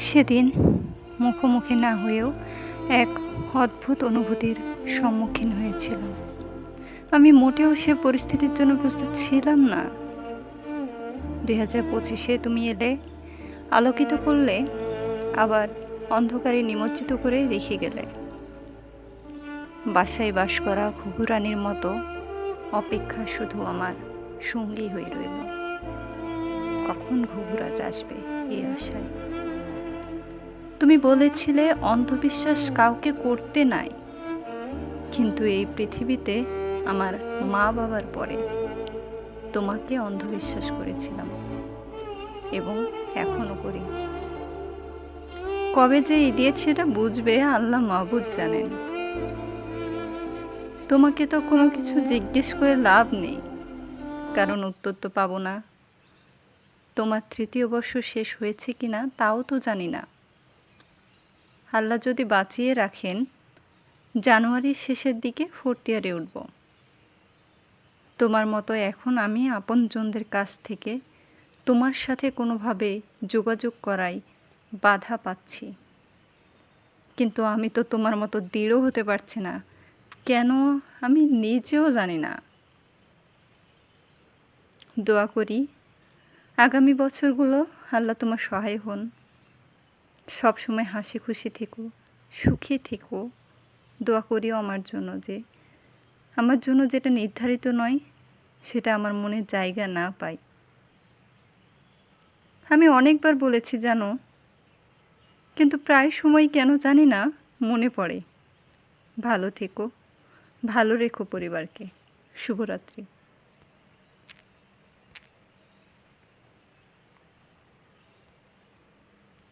সেদিন মুখোমুখি না হয়েও এক অদ্ভুত অনুভূতির সম্মুখীন হয়েছিলাম। আমি মোটেও সে পরিস্থিতির জন্য প্রস্তুত ছিলাম না। 2025-এ তুমি এলে, আলোকিত করলে, আবার অন্ধকারে নিমজ্জিত করে রেখে গেলে। বাসায় বাস করা ঘুঘুরানির মতো অপেক্ষা শুধু আমার সঙ্গী হয়ে রইল। কখন ঘুঘুরাজ আসবে এই আশায়। তুমি বলেছিলে অন্ধবিশ্বাস কাউকে করতে নাই, কিন্তু এই পৃথিবীতে আমার মা বাবার পরে তোমাকে অন্ধবিশ্বাস করেছিলাম এবং এখনও করি। কবে যে ইডিয়েট সেটা বুঝবে আল্লাহ মাহবুদ জানেন। তোমাকে তো কোনো কিছু জিজ্ঞেস করে লাভ নেই, কারণ উত্তর তো পাবো না। তোমার তৃতীয় বর্ষ শেষ হয়েছে কিনা তাও তো জানি না। আল্লাহ যদি বাঁচিয়ে রাখেন, জানুয়ারির শেষের দিকে ফোর্থ ইয়ারে উঠব। তোমার মতো এখন আমি আপনজনদের কাছ থেকে তোমার সাথে কোনোভাবে যোগাযোগ করায় বাধা পাচ্ছি, কিন্তু আমি তো তোমার মতো দৃঢ় হতে পারছি না। কেন আমি নিজেও জানি না। দোয়া করি আগামী বছরগুলো আল্লাহ তোমার সহায় হন। সবসময় হাসি খুশি থেকো, সুখী থেকো। দোয়া করিও আমার জন্য যেটা নির্ধারিত নয় সেটা আমার মনে জায়গা না পায়। আমি অনেকবার বলেছি জানো, কিন্তু প্রায় সময় কেন জানি না মনে পড়ে। ভালো থেকো, ভালো রেখো পরিবারকে। শুভরাত্রি।